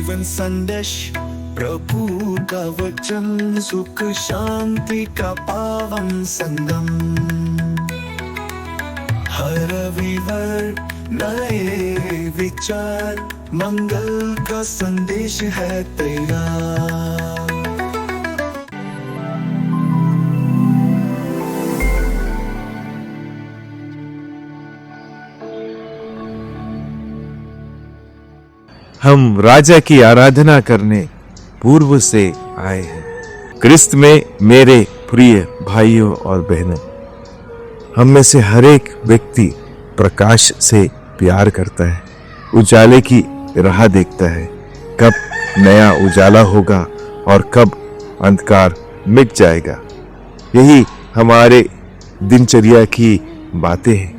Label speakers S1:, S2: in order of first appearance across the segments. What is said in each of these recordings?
S1: जीवन संदेश प्रभु का वचन, सुख शांति का पावन संगम। हर रविवार नए विचार, मंगल का संदेश है तैयार।
S2: हम राजा की आराधना करने पूर्व से आए हैं। क्रिस्त में मेरे प्रिय भाइयों और बहनों, हम में से हर एक व्यक्ति प्रकाश से प्यार करता है, उजाले की राह देखता है। कब नया उजाला होगा और कब अंधकार मिट जाएगा, यही हमारे दिनचर्या की बातें हैं।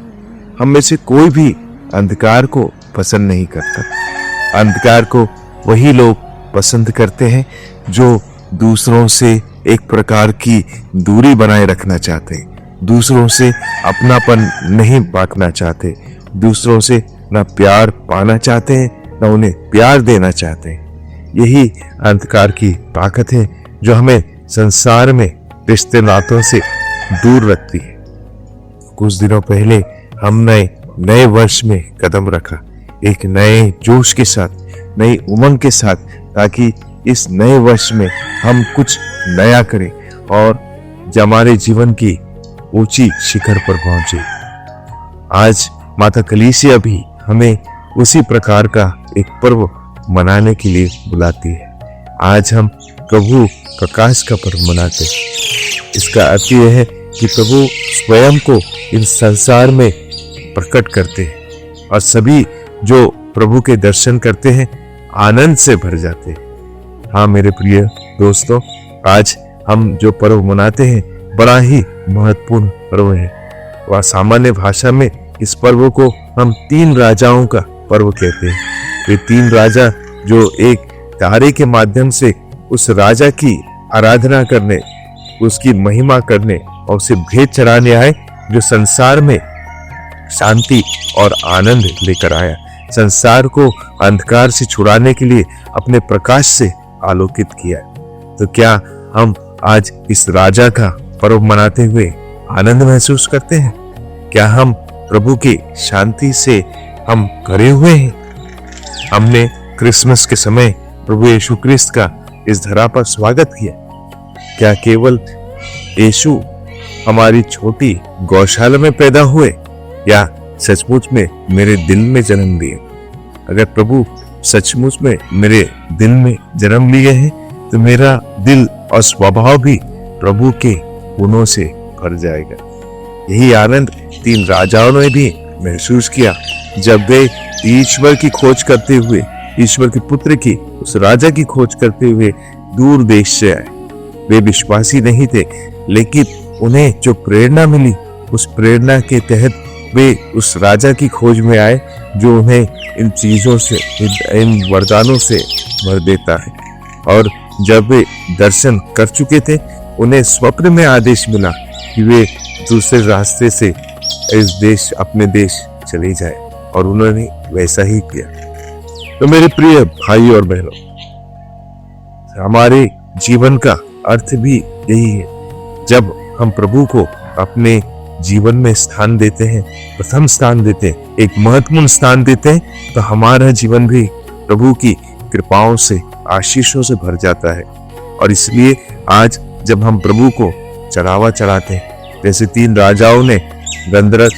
S2: हम में से कोई भी अंधकार को पसंद नहीं करता। अंधकार को वही लोग पसंद करते हैं जो दूसरों से एक प्रकार की दूरी बनाए रखना चाहते, दूसरों से अपनापन नहीं बांटना चाहते, दूसरों से ना प्यार पाना चाहते हैं ना उन्हें प्यार देना चाहते हैं। यही अंधकार की ताकत है जो हमें संसार में रिश्ते नातों से दूर रखती है। कुछ दिनों पहले हमने नए वर्ष में कदम रखा, एक नए जोश के साथ, नई उमंग के साथ, ताकि इस नए वर्ष में हम कुछ नया करें और हमारे जीवन की ऊंची शिखर पर पहुंचे। आज माता कलीसिया भी हमें उसी प्रकार का एक पर्व मनाने के लिए बुलाती है। आज हम प्रभु प्रकाश का पर्व मनाते हैं। इसका अर्थ यह है कि प्रभु स्वयं को इन संसार में प्रकट करते हैं और सभी जो प्रभु के दर्शन करते हैं आनंद से भर जाते हैं। हाँ मेरे प्रिय दोस्तों, आज हम जो पर्व मनाते हैं बड़ा ही महत्वपूर्ण पर्व है। वह सामान्य भाषा में इस पर्व को हम 3 राजाओं का पर्व कहते हैं। वे 3 राजा जो एक तारे के माध्यम से उस राजा की आराधना करने, उसकी महिमा करने और उसे भेंट चढ़ाने आए, जो संसार में शांति और आनंद लेकर आया, संसार को अंधकार से छुड़ाने के लिए अपने प्रकाश से आलोकित किया। तो क्या हम आज इस राजा का पर्व मनाते हुए आनंद महसूस करते हैं? क्या हम प्रभु की शांति से हम भरे हुए हैं? हमने क्रिसमस के समय प्रभु यीशु क्रिस्त का इस धरा पर स्वागत किया। क्या केवल यीशु हमारी छोटी गौशाला में पैदा हुए या सचमुच में मेरे दिल में जन्म लिए? अगर प्रभु सचमुच में मेरे दिल में जन्म लिए हैं तो मेरा दिल और स्वभाव भी प्रभु के गुणों से भर जाएगा। यही आनंद 3 राजाओं ने भी महसूस किया जब वे ईश्वर की खोज करते हुए, ईश्वर के पुत्र की, उस राजा की खोज करते हुए दूर देश से आए। वे विश्वासी नहीं थे, लेकिन उन्हें जो प्रेरणा मिली उस प्रेरणा के तहत वे उस राजा की खोज में आए जो उन्हें इन चीजों से, इन वरदानों से भर देता है। और जब वे दर्शन कर चुके थे, उन्हें स्वप्न में आदेश मिला कि वे दूसरे रास्ते से इस देश, अपने देश चले जाए, और उन्होंने वैसा ही किया। तो मेरे प्रिय भाई और बहनों, हमारे जीवन का अर्थ भी यही है। जब हम प्रभु को अपने जीवन में स्थान देते हैं, प्रथम स्थान देते हैं, एक महत्वपूर्ण स्थान देते हैं, तो हमारा जीवन भी प्रभु की कृपाओं से, आशीषों से भर जाता है। और इसलिए आज जब हम प्रभु को चढ़ावा चढ़ाते हैं, जैसे 3 राजाओं ने गंधर्व,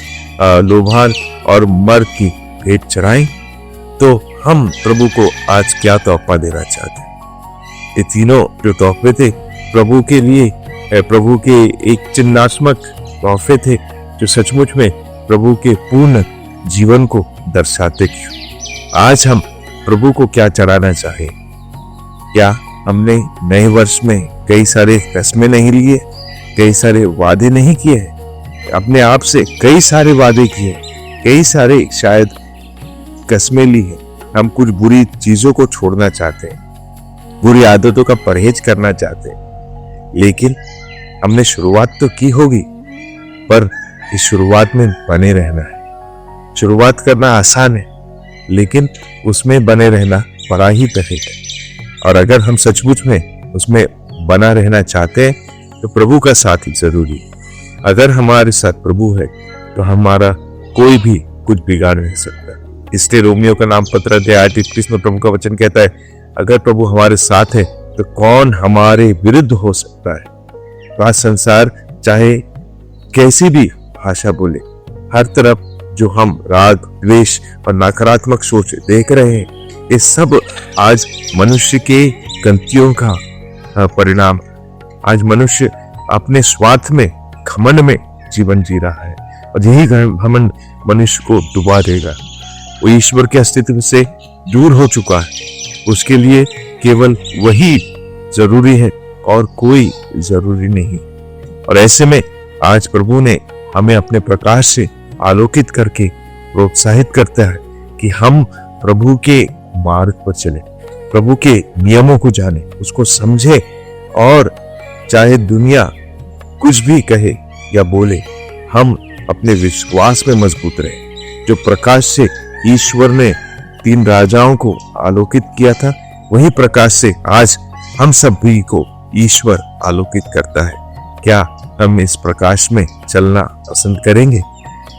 S2: लोभान और मर्द की भेंट चढ़ाई, तो हम प्रभु को आज क्या तोहफा देना चाहते हैं? ये तीनों जो तोहफे थे प्रभु के लिए, प्रभु के एक चिन्हात्मक तोहफे थे जो सचमुच में प्रभु के पूर्ण जीवन को दर्शाते। आज हम प्रभु को क्या चढ़ाना चाहे? क्या हमने नए वर्ष में कई सारे कस्में नहीं लिए, कई सारे वादे नहीं किए, अपने आप से कई सारे वादे किए, कई सारे शायद कस्में ली है। हम कुछ बुरी चीजों को छोड़ना चाहते हैं, बुरी आदतों का परहेज करना चाहते हैं, लेकिन हमने शुरुआत तो की होगी, पर इस शुरुआत में बने रहना है। शुरुआत करना आसान है, लेकिन उसमें बने रहना पड़ा ही रहेगा। और अगर हम सचमुच में उसमें बना रहना चाहते हैं तो प्रभु का साथ ही जरूरी है। अगर हमारे साथ प्रभु है तो हमारा कोई भी कुछ बिगाड़ नहीं सकता। इसलिए रोमियो का नाम 15:31 में प्रभु का वचन कहता है, अगर प्रभु हमारे साथ है तो कौन हमारे विरुद्ध हो सकता है। तो आज संसार चाहे कैसी भी भाषा बोले, हर तरफ जो हम राग, द्वेष और नकारात्मक सोच देख रहे हैं, ये सब आज मनुष्य के गलतियों का परिणाम। आज मनुष्य अपने स्वार्थ में, घमंड में जीवन जी रहा है और यही घमंड मनुष्य को डुबा देगा। वो ईश्वर के अस्तित्व से दूर हो चुका है। उसके लिए केवल वही जरूरी है और कोई जरूरी नहीं। और ऐसे में आज प्रभु ने हमें अपने प्रकाश से आलोकित करके प्रोत्साहित करता है कि हम प्रभु के मार्ग पर चले, प्रभु के नियमों को जाने, उसको समझे और चाहे दुनिया कुछ भी कहे या बोले, हम अपने विश्वास में मजबूत रहे। जो प्रकाश से ईश्वर ने 3 राजाओं को आलोकित किया था, वही प्रकाश से आज हम सभी को ईश्वर आलोकित करता है। क्या हम इस प्रकाश में चलना पसंद करेंगे?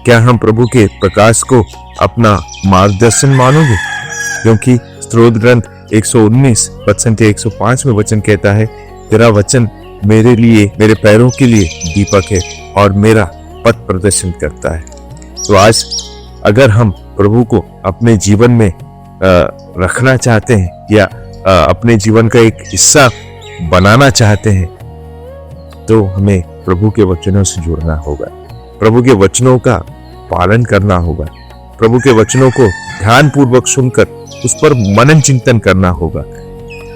S2: क्या हम प्रभु के प्रकाश को अपना मार्गदर्शन मानोगे? क्योंकि स्तोत्र ग्रंथ 119 पद संख्या 105 में वचन कहता है, तेरा वचन मेरे लिए, मेरे पैरों के लिए दीपक है और मेरा पथ प्रदर्शन करता है। तो आज अगर हम प्रभु को अपने जीवन में रखना चाहते हैं या अपने जीवन का एक हिस्सा बनाना चाहते हैं, तो हमें प्रभु के वचनों से जुड़ना होगा, प्रभु के वचनों का पालन करना होगा, प्रभु के वचनों को ध्यानपूर्वक सुनकर उस पर मनन चिंतन करना होगा।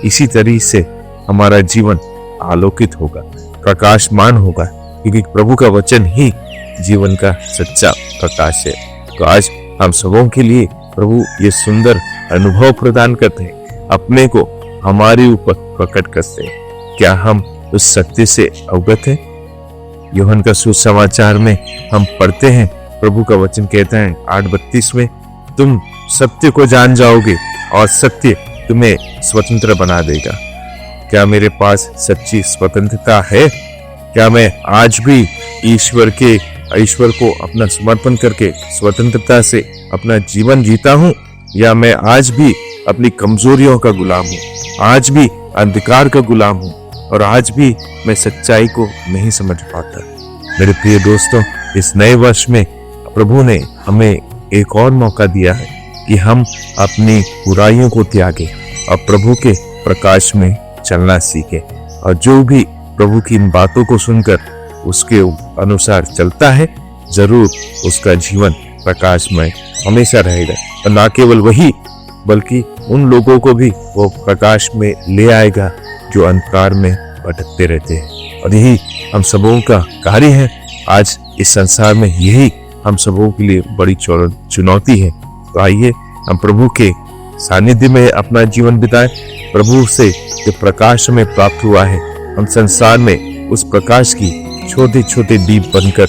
S2: इसी तरीके से हमारा जीवन आलोकित होगा, प्रकाशमान होगा, क्योंकि प्रभु का वचन ही जीवन का सच्चा प्रकाश है। तो आज हम सबों के लिए प्रभु ये सुंदर अनुभव प्रदान करते हैं, अपने को हमारे ऊपर प्रकट करते हैं। क्या हम उस सत्य से अवगत हैं? यूहन्ना का सुसमाचार में हम पढ़ते हैं, प्रभु का वचन कहता है 8:32 में, तुम सत्य को जान जाओगे और सत्य तुम्हें स्वतंत्र बना देगा। क्या मेरे पास सच्ची स्वतंत्रता है? क्या मैं आज भी ईश्वर को अपना समर्पण करके स्वतंत्रता से अपना जीवन जीता हूँ, या मैं आज भी अपनी कमजोरियों का गुलाम हूँ, आज भी अंधकार का गुलाम हूँ और आज भी मैं सच्चाई को नहीं समझ पाता? मेरे प्रिय दोस्तों, इस नए वर्ष में प्रभु ने हमें एक और मौका दिया है कि हम अपनी बुराइयों को त्यागें और प्रभु के प्रकाश में चलना सीखें। और जो भी प्रभु की इन बातों को सुनकर उसके अनुसार चलता है, जरूर उसका जीवन प्रकाशमय हमेशा रहेगा। और ना केवल वही, बल्कि उन लोगों को भी वो प्रकाश में ले आएगा जो अंधकार में भटकते रहते हैं। और यही हम सबों का कार्य है। आज इस संसार में यही हम सबों के लिए बड़ी चुनौती है। तो आइए हम प्रभु के सानिध्य में अपना जीवन बिताएं। प्रभु से जो प्रकाश हमें प्राप्त हुआ है, हम संसार में उस प्रकाश की छोटे छोटे दीप बनकर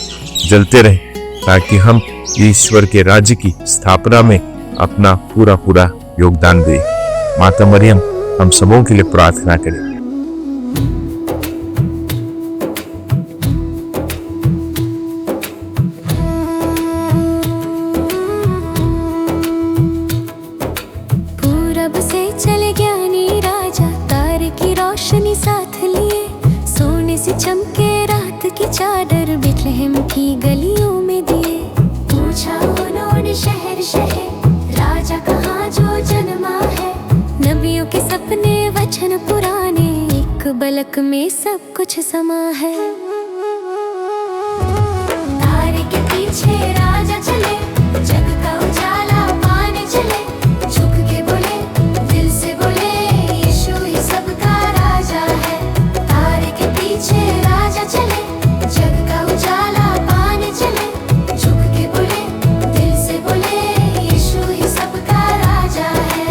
S2: जलते रहें, ताकि हम ईश्वर के राज्य की स्थापना में अपना पूरा योगदान दें। माता मरियम हम सबों के लिए प्रार्थना करें।
S3: पूरब से चले ज्ञानी राजा, तारे की रोशनी साथ लिए, सोने से चमके रात की चादर बेथलेहम की गलियों में दिए। पूछा उन्होंने शहर शहर, राजा कहाँ जो जन्मा है। नबियों के सपने वचन पुराने, एक बलक में सब कुछ समा है। तारे के पीछे राजा चले, जग का उजाला पाने चले। झुक के बोले, दिल से बोले, यीशु ही सबका राजा है। तारे के पीछे राजा चले, जग का उजाला पाने चले। झुक के बोले, दिल से बोले, यीशु ही सबका राजा है।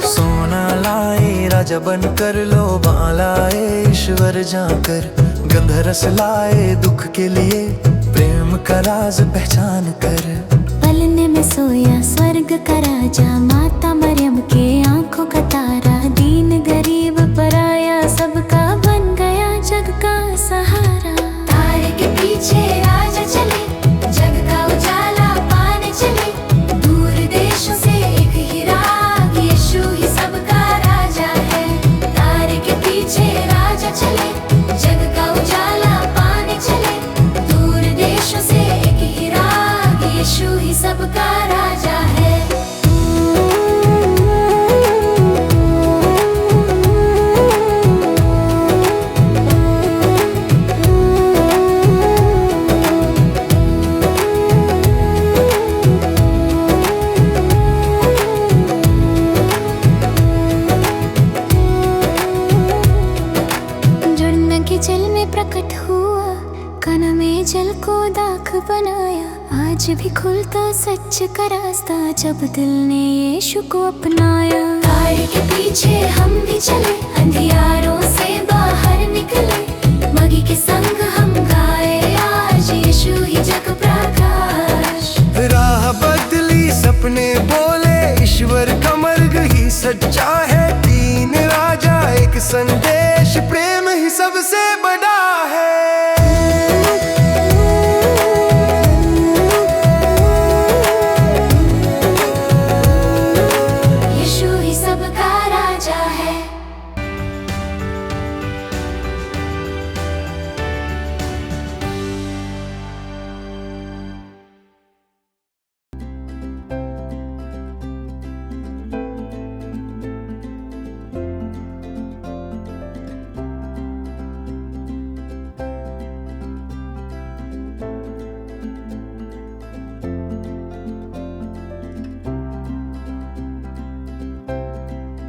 S1: सोना लाए राजा बन कर लो, लाए ईश्वर जाकर गंधरस लाए दुख के लिए, प्रेम का राज पहचान कर।
S3: पलने में सोया स्वर्ग का राजा, माता मरियम के आंखों का तारा, दीन गरीब पराया सबका बन गया जग का सहारा। तारे के पीछे राजा चले, जग का उजाला पाने चले, दूर देशों से एक ही राग, यीशु ही सबका राजा है। तारे के पीछे राजा चले, जग का उजाला पाने चले, दूर देशों से एक ही राग, यीशु ही सबका राजा है। जल में प्रकट हुआ, कण में जल को दाख बनाया, आज भी खुलता सच का रास्ता जब दिल ने यीशु को अपनाया। तारे के पीछे हम भी चले, अंधियारों से बाहर निकले, मगी के संग हम गाए आज यीशु ही जग प्रकाश।
S1: राह बदली सपने बोले, ईश्वर का मार्ग ही सच्चा है, तीन राजा एक संदेश, प्रेम ही सबसे बड़ा